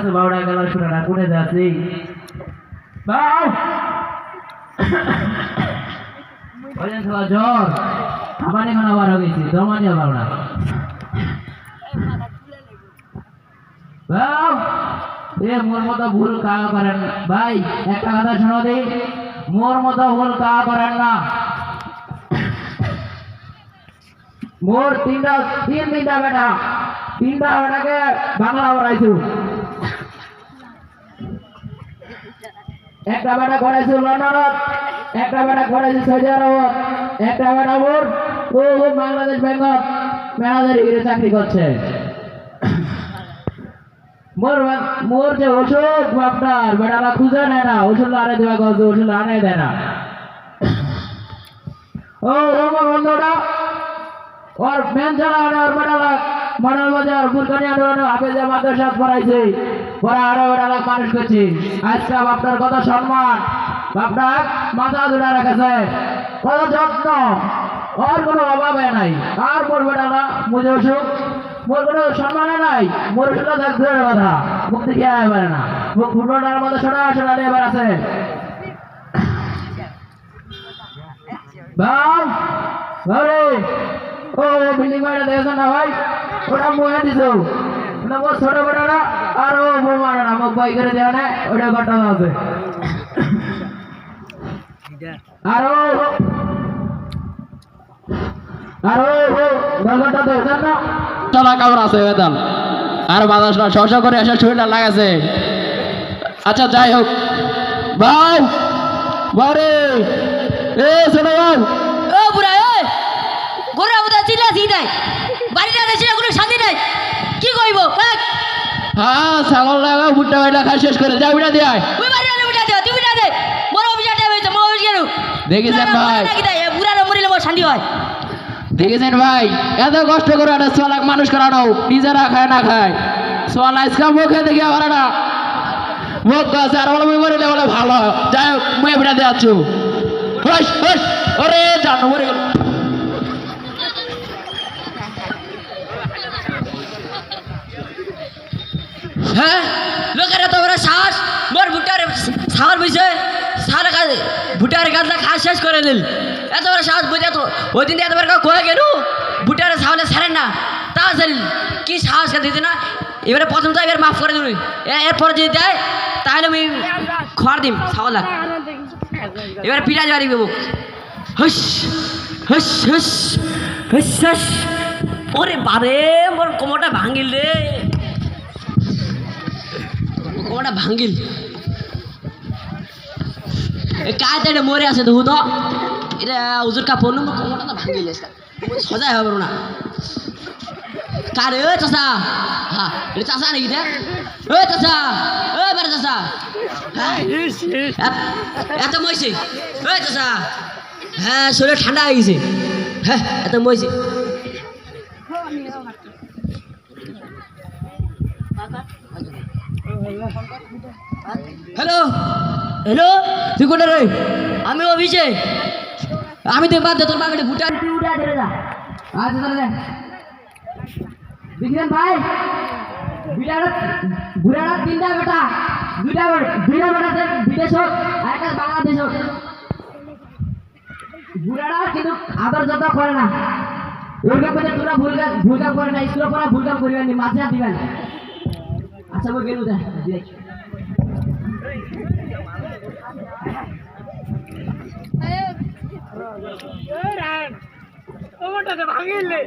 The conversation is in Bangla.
আছে 12টা গেল শোনা কোনে যাচ্ছি বাউ ওজন খাওয়া জ্বর আমার এখানে আবার হয়ে গেছি দমানি আবার না বাউ এ মোর মতো ভুল কা করেন ভাই একটা কথা শোনো দি মোর মতো ভুল কা করেন না মোর তিনটা বেটা তিনটা বেটাকে বাংলা পড়াইছু একটা বেটা পড়াইছু লন্ডনত একটা বেটা পড়াইছু সৌদি আরবত একটা বেটা মোর ও বাংলাদেশ ব্যাংকত ম্যানেজার হিসেবে চাকরি করছে মোর যে ওষুধ আপনার বেটারা খুঁজে নেয় না ওষুধ আনে দেওয়া গেছে ওষুধ আনে দেয় না ও বন্ধুটা और मेन चला आने और बड़ा मॉडल बाजार बुरकानी आने हाफिज माद्रासा पढ़ाইছে পড়া আরো বড় মানুষ করছি আজকে আপনার কত সম্মান আপনার মাথা ধরে রাখছে কত যত্ন আর কোনো অভাব নাই আর মোর বেটারা মুঝে অসুখ মোর কোনো সম্মান নাই মোর শুধু দেখতে কথা মুক্তি কি আয় পারে না মুখ ফুটবলার মতো ছোটা ছোটা এবার আছে বাম আরে ও বিল্ডিং বাড়ি দেখছ না ভাই ওটা মুয়ে দিছো না মোর ছোট বেটারা আর ও বোমারা না মুখ বাই করে দেয় না ওটা ঘটনা আছে আর ও ঘটনা দেখছ না চলা কামড় আছে বেদন আর বাতাস না শশ করে এসে শরীরটা লাগাছে আচ্ছা যাই হোক ভাই বারে এ শোনো ভাই ও বুড়া এ গোরা বুড়া চিল্লা দিদাই বাড়িটা দেশে কোনো শান্তি নাই কি কইবো হ্যাঁ ছাগল লাগা বুট্টা বাইলা খাই শেষ করে যা বিটা দিয়ে ওই বাড়ি আলে বুটা দে তুই বিটা দে বড় অফিসার টাইম হইছে মো অফিস গেল দেখেছেন ভাই নাকি দে বুড়া মরিলে মোর শান্তি হয় দেখেছেন ভাই এত কষ্ট করে একটা 6 লাখ মানুষ করানো নিজেরা খায় না খায় 6 লাখ কাম মুখে দেখি আবার না মুখ গাছে আর বলে মরিলে বলে ভালো যাই হোক মুই বিটা দিয়ে আছো হস হস ওরে জানো মরে গেল হ্যাঁ লোকের এত বড় শ্বাস মোর ভুটার সাগর বইছে সারা কাজ ভুটার গাছটা খাস শেষ করে দিল এত বড় শ্বাস বুঝে তো ওই দিন এত বড় কয়ে গেল ভুটার সামনে ছাড়েন না তা জানি কি সাহস দিতে না এবারে প্রথম তো এবার মাফ করে দিল এরপরে যদি দেয় তাহলে আমি খড় দিম ছাগল লাগ এবার পিঠা যাওয়ারি দেবো হস হস হস হস হস ওরে বারে মোর কোমরটা ভাঙিল রে কোমরটা ভাঙিল কায় তাই মরে আছে দেখো তো এটা উজুর কাপড় মোর কোমরটা তো ভাঙিল সজাই হবে না কারে ওই চাচা হ্যাঁ এটা চাচা নাকি রে ওই চাচা ওই বারে চাচা এত মইছে ওই চাচা হ্যাঁ শরীর ঠান্ডা হয়ে গেছে হ্যাঁ এত মইছে হ্যালো হ্যালো তুই কোথায় রে আমি অফিসে আমি তো বাদ দে তোর বাগানে ভুটান তুই উঠে ধরে যা আচ্ছা তাহলে দেখলেন ভাই বুড়ারা তিনটা বেটা দুইটা বেটাতে বিদেশ হোক আর একটা বাংলাদেশ হোক বুড়ারা কিন্তু আদর যত করে না ওই ব্যাপারে তোরা ভুলকাম করে না স্কুলে পড়া ভুলকাম করিবেন মাঝে হাত দিবেন আচ্ছা বই গেল ভাঙিলে